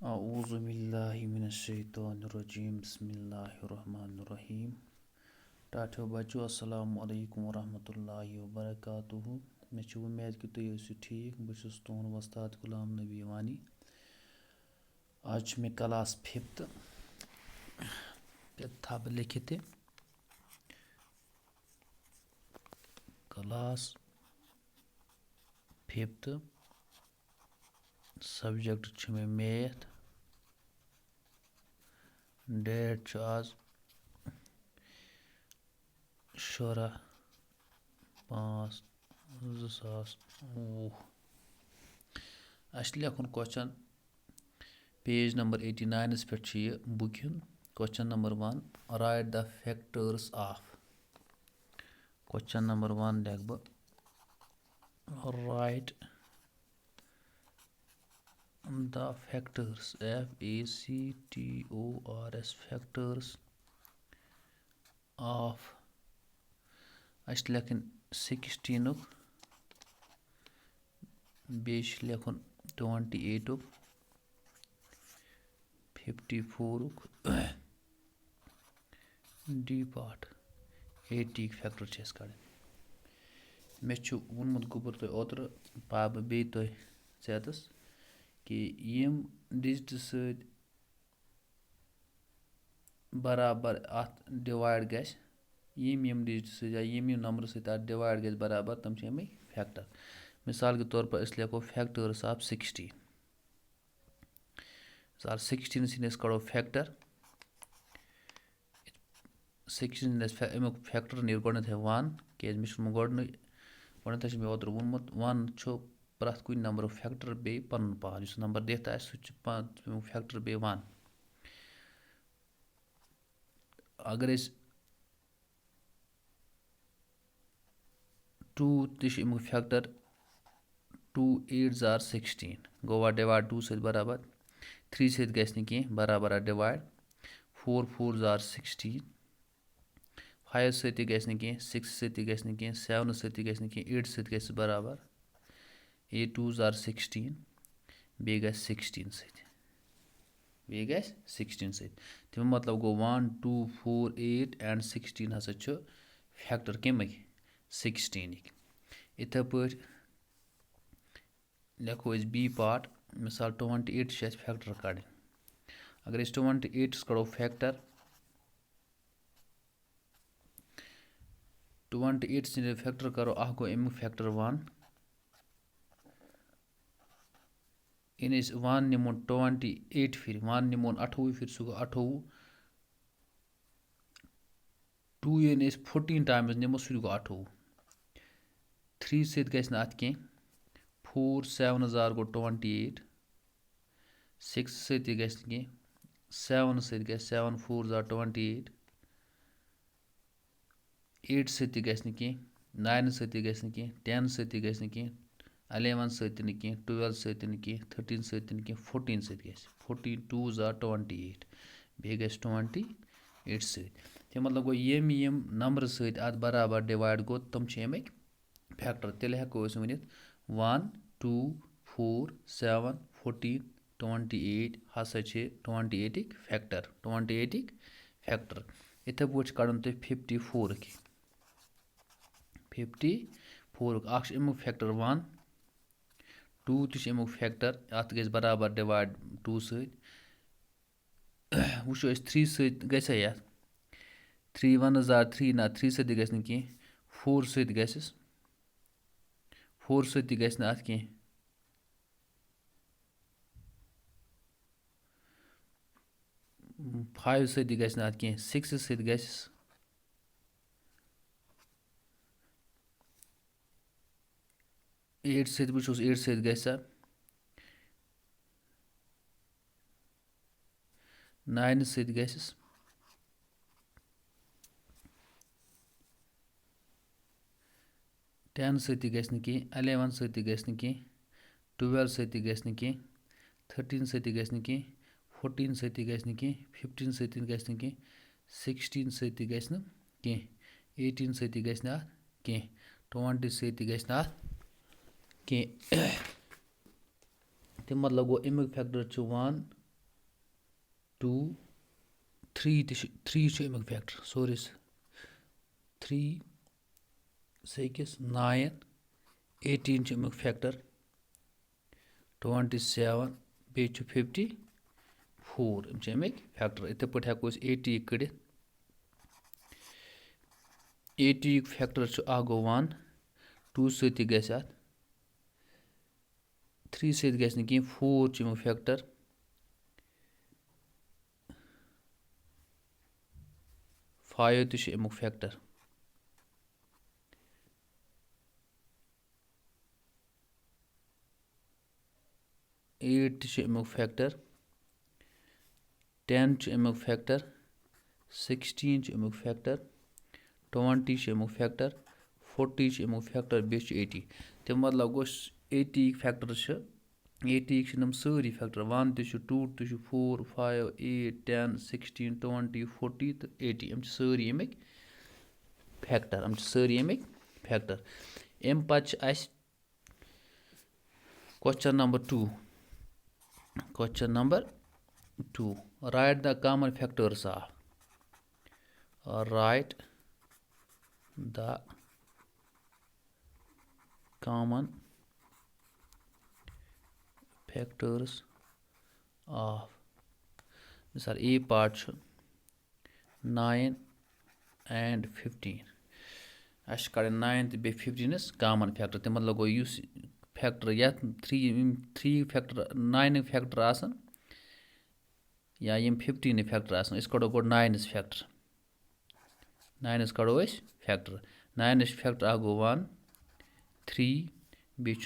أعوذ بالله من الشيطان الرجيم بسم الله الرحمن الرحيم ٹاٹھو بچو السلام علیکم ورحمۃ اللہ وبرکاتہ مےٚ چھِ اُمید کہِ تُہۍ ٲسِو ٹھیٖک بہٕ چھُس تُہُنٛد وۄستاد غلام نبی وانی آز چھُ مےٚ کلاس فِفتہٕ تھاو بہٕ لیکھِتھ تہِ کلاس فِفتہٕ سبجَکٹ چھُ مےٚ میتھ ڈیٹ چھُ آز 16/5/2020 اَسہِ چھِ لیکھُن کوسچن پیج نمبر 89 پٮ۪ٹھ چھُ یہِ بُکہِ ہُنٛد question number 1 write the factors of question number 1 لیکھٕ بہٕ write the factors FACTORS factors of اَسہِ چھِ لیکھٕنۍ 16 بیٚیہِ چھِ لیکھُن 28 54 ڈی پارٹ 80 فیکٹر چھِ اَسہِ کَڑٕنۍ مےٚ چھُ ووٚنمُت گوٚبُر تۄہہِ اوترٕ پاو بہٕ بیٚیہِ تۄہہِ ژےٚ کہِ یِم ڈِجٹہٕ سۭتۍ برابر اَتھ ڈِوایڈ گژھِ یِم ڈِجٹہٕ سۭتۍ یا یِم نمبرٕ سۭتۍ اَتھ ڈِوایڈ گژھِ برابر تِم چھِ اَمِکۍ فیکٹر مِثال کے طور پر أسۍ لیکھو فیکٹٲرٕس آف 16 مِثال 16 سٕنٛدۍ أسۍ کَڑو فیکٹر 16 اَسہِ اَمیُک فیکٹر نیرِ گۄڈنٮ۪تھٕے 1 کیٛازِ مےٚ چھُنہٕ گۄڈنٮ۪تھٕے چھُ مےٚ اوترٕ ووٚنمُت 1 چھُ پرٛٮ۪تھ کُنہِ نمبرُک فیکٹر بیٚیہِ پَنُن پان یُس نمبر دِتھ آسہِ سُہ چھُ اَمیُک فیکٹر بیٚیہِ 1 اگر أسۍ 2 تہِ چھُ اَمیُک فیکٹر 2 8 16 گوٚو اَتھ ڈِوایڈ 2 سۭتۍ برابر 3 سۭتۍ گژھِ نہٕ کینٛہہ برابر اَتھ ڈِوایڈ 4 4 16 5 سۭتۍ تہِ گژھِ نہٕ کینٛہہ 6 سۭتۍ تہِ گژھِ نہٕ کینٛہہ 7 سۭتۍ تہِ گژھِ نہٕ کینٛہہ 8 سۭتۍ گژھِ برابر 8 2 16 بیٚیہِ گژھِ 16 سۭتۍ تَمیُک مطلب گوٚو 1 2 4 8 اینڈ 16 ہسا چھُ فیکٹر کَمِکۍ 16 یِتھَے پٲٹھۍ لیکھو أسۍ بی پارٹ مِثال 28 چھِ اَسہِ فیکٹر کَڑٕنۍ اگر أسۍ 28 کَڑو فیکٹر 28 سٕنٛدِ فیکٹر کَرو اَکھ گوٚو اَمیُک فیکٹر 1 یعنی أسۍ 1 نِمون 28 پھِرِ 1 نِمون 28 پھِرِ سُہ گوٚو 28 2 یعنی أسۍ 14 ٹایمٕز نِمو سُہ تہِ گوٚو 28 3 سۭتۍ گژھِ نہٕ اَتھ کینٛہہ 4 7 گوٚو 28 6 سۭتۍ تہِ گژھِ نہٕ کینٛہہ 7 سۭتۍ گژھِ 7 4 28 8 سۭتۍ تہِ گژھِ نہٕ کینٛہہ 9 سۭتۍ تہِ گژھِ نہٕ کینٛہہ 10 سۭتۍ تہِ گژھِ نہٕ کینٛہہ 11 سۭتۍ تہِ نہٕ کینٛہہ 12 سۭتۍ تہِ نہٕ کینٛہہ 13 سۭتۍ تہِ نہٕ کینٛہہ 14 سۭتۍ گژھِ 14 2 28 بیٚیہِ گژھِ 28 سۭتۍ تَمیُک مطلب گوٚو یِم نمبرٕ سۭتۍ اَتھ برابر ڈِوایڈ گوٚو تِم چھِ اَمِکۍ فیکٹر تیٚلہِ ہٮ۪کو أسۍ ؤنِتھ 1 2 4 7 14 28 ہسا چھِ 28 فیکٹر یِتھَے پٲٹھۍ چھِ کَڑُن تۄہہِ 54 اَکھ چھُ اَمیُک فیکٹر 1 2 تہِ چھُ اَمیُک فیکٹر اَتھ گژھِ برابر ڈِوایڈ 2 سۭتۍ وٕچھو أسۍ 3 سۭتۍ گژھِ یَتھ 3 1 3 نہ 3 سۭتۍ تہِ گژھِ نہٕ کینٛہہ 4 سۭتۍ گژھٮ۪س 4 سۭتۍ تہِ گژھِ نہٕ اَتھ کینٛہہ 5 سۭتۍ تہِ گژھِ نہٕ اَتھ کینٛہہ 6 سۭتۍ گژھٮ۪س 8 سۭتۍ وٕچھوس 8 سۭتۍ گژھِ سا 9 سۭتۍ گژھٮ۪س 10 سۭتۍ تہِ گژھِ نہٕ کینٛہہ 11 سۭتۍ تہِ گژھِ نہٕ کینٛہہ 12 سۭتۍ تہِ گژھِ نہٕ کینٛہہ 13 سۭتۍ تہِ گژھِ نہٕ کینٛہہ 14 سۭتۍ تہِ گژھِ نہٕ کینٛہہ 15 سۭتۍ تہِ گژھِ نہٕ کینٛہہ 16 سۭتۍ تہِ گژھِ نہٕ کینٛہہ 18 سۭتۍ تہِ گژھِ نہٕ اَتھ کینٛہہ 20 سۭتۍ تہِ گژھِ نہٕ اَتھ کینٛہہ تَمیُک مطلب گوٚو اَمیُک فیکٹر چھُ 1 2 3 تہِ چھُ 3 چھُ اَمیُک فیکٹر سورُے 3 6 9 18 چھُ اَمیُک فیکٹر 27 بیٚیہِ چھُ 54 یِم چھِ اَمِکۍ فیکٹر یِتھَے پٲٹھۍ ہٮ۪کو أسۍ 80 یِک کٔڑِتھ 80 یُک فیکٹر چھُ اکھ گوٚو 1 2 سۭتۍ تہِ گژھِ اَتھ 3 سۭتۍ گژھِ نہٕ کینٛہہ 4 چھُ اَمیُک فیکٹر 5 تہِ چھُ اَمیُک فیکٹر 8 تہِ چھُ اَمیُک فیکٹر 10 چھُ اَمیُک فیکٹر 16 چھُ اَمیُک فیکٹر 20 چھُ اَمیُک فیکٹر 40 چھُ اَمیُک فیکٹر بیٚیہِ چھُ 80 تَمیُک مطلب گوٚو 80 یِکۍ فیکٹر چھِ 80 یِکۍ چھِ یِم سٲری فیکٹر 1 تہِ چھُ 2 تہِ چھُ 4 5 8 10 16 20 40 تہٕ 80 یِم چھِ سٲری اَمِکۍ فیکٹر یِم چھِ سٲری اَمِکۍ فیکٹر اَمہِ پتہٕ چھِ اَسہِ question number 2 write the common factors of write the common factors of misal A part چھُ 9 and 15 اَسہِ چھِ کَڑٕنۍ 9 تہٕ بیٚیہِ 15 کامن فیکٹر تَمیُک مطلب گوٚو یُس فیکٹر یَتھ 3 فیکٹر 9 فیکٹر آسان یا یِم 15 فیکٹر آسان أسۍ کَڑو گۄڈٕ 9 فیکٹر 9 کَڑو أسۍ فیکٹر 9 فیکٹر اکھ گوٚو 1 3 بیٚیہِ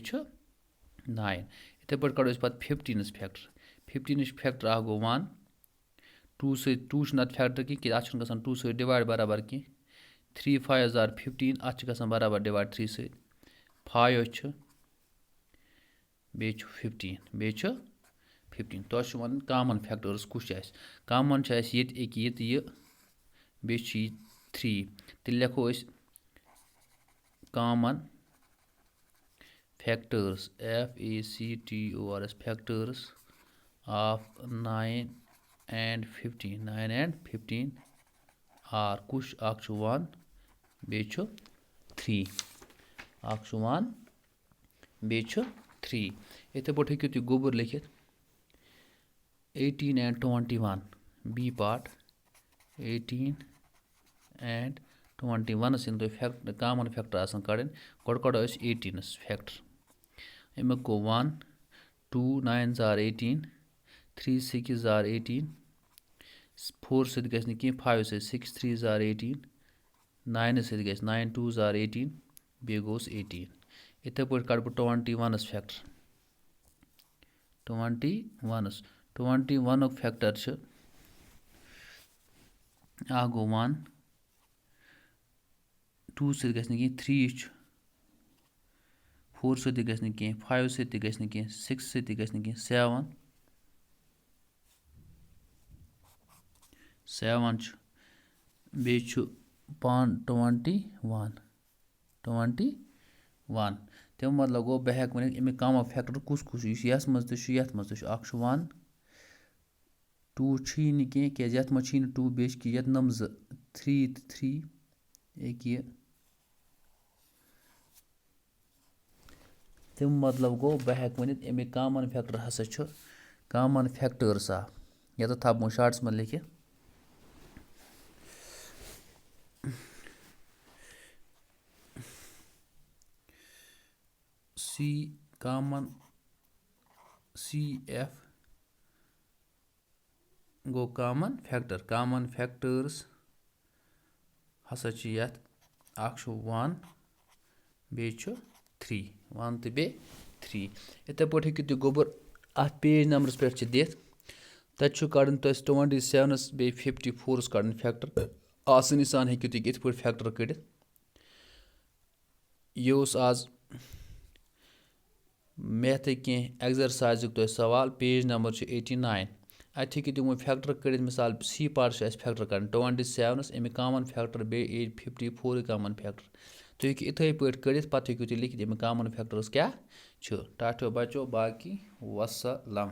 چھُ 9 یِتھَے پٲٹھۍ کَڑو أسۍ پَتہٕ 15 فیکٹر 15 فیکٹر اکھ گوٚو 1 2 سۭتۍ 2 چھُنہٕ اَتھ فیکٹر کینٛہہ کیٛازِ اَتھ چھُنہٕ گژھان 2 سۭتۍ ڈِوایڈ برابر کینٛہہ 3 5 15 اَتھ چھِ گژھان برابر ڈِوایڈ 3 سۭتۍ 5 چھُ بیٚیہِ چھُ 15 تۄہہِ چھُ وَنُن کامن فیکٹٲرٕس کُس چھُ اَسہِ کامن چھُ اَسہِ ییٚتہِ أکہِ یہِ بیٚیہِ چھُ یہِ 3 تیٚلہِ لیکھو أسۍ common factors FACTORS factors of 9 and 15 are کُس اکھ چھُ 1 بیٚیہِ چھُ 3 اکھ چھُ 1 بیٚیہِ چھُ 3 یِتھَے پٲٹھۍ ہیٚکِو تُہۍ گوٚبُر لیکھِتھ 18 and 21 B part 18 and 21 ییٚلہِ تۄہہِ کامن فیکٹر آسان کَڑٕنۍ گۄڈٕ کَڑو أسۍ 18 فیکٹر اَمیُک گوٚو 1 2 9 18 3 6 18 4 سۭتۍ گژھِ نہٕ کینٛہہ 5 سۭتۍ 6 3 18 9 سۭتۍ گژھِ 9 2 18 بیٚیہِ گوٚوُس 18 یِتھَے پٲٹھۍ کَڑٕ بہٕ 21 فیکٹر 21 فیکٹر چھِ اکھ گوٚو 1 2 سۭتۍ گژھِ نہٕ کینٛہہ 3 چھُ 4 سۭتۍ تہِ گژھِ نہٕ کینٛہہ 5 سۭتۍ تہِ گژھِ نہٕ کینٛہہ 6 سۭتۍ تہِ گژھِ نہٕ کینٛہہ 7 چھُ بیٚیہِ چھُ 21 تَمیُک مطلب گوٚو بہٕ ہٮ۪کہٕ ؤنِتھ اَمیُک کامن فیکٹر کُس چھُ یُس یَتھ منٛز تہِ چھُ یَتھ منٛز تہِ چھُ اکھ چھُ 1 2 چھُیی نہٕ کینٛہہ کیٛازِ یَتھ منٛز چھُیی نہٕ 2 بیٚیہِ چھِ یَتھ نَم 2 3 تہٕ 3 ییٚکیٛاہ تَمیُک مطلب گوٚو بہٕ ہٮ۪کہٕ ؤنِتھ اَمِکۍ کامن فیکٹر ہسا چھُ کامن فیکٹٲرٕس آف یَتَتھ تھاوٕ بہٕ شاٹَس منٛز لیکھِتھ CF گوٚو کامن فیکٹٲرٕس ہسا چھِ یَتھ اکھ چھُ 1 بیٚیہِ چھُ 3 1 تہٕ بیٚیہِ 3 یِتھَے پٲٹھۍ ہیٚکِو تُہۍ گوٚبُر اَتھ پیج نمبرَس پٮ۪ٹھ چھِ دِتھ تَتہِ چھُ کَڑُن تۄہہِ 27 بیٚیہِ 54 کَڑٕنۍ فیکٹر آسٲنی سان ہیٚکِو تُہۍ یِتھ پٲٹھۍ فیکٹر کٔڑِتھ یہِ اوس آز میتھٕکۍ کینٛہہ ایٚگزرسایزُک تۄہہِ سوال پیج نمبر چھُ 89 اَتہِ ہیٚکِو تُہۍ وۄنۍ فیکٹر کٔڑِتھ مِثال C پارٹ چھُ اَسہِ فیکٹر کَڑٕنۍ 27 اَمیُک کامن فیکٹر بیٚیہِ 54 کامن فیکٹر تُہۍ ہیٚکِو یِتھَے پٲٹھۍ کٔڑِتھ پَتہٕ ہیٚکِو تُہۍ لیکھِتھ اَمیُک کامن فیکٹرس کیٛاہ چھُ ٹاٹھیو بچو باقی وَسلام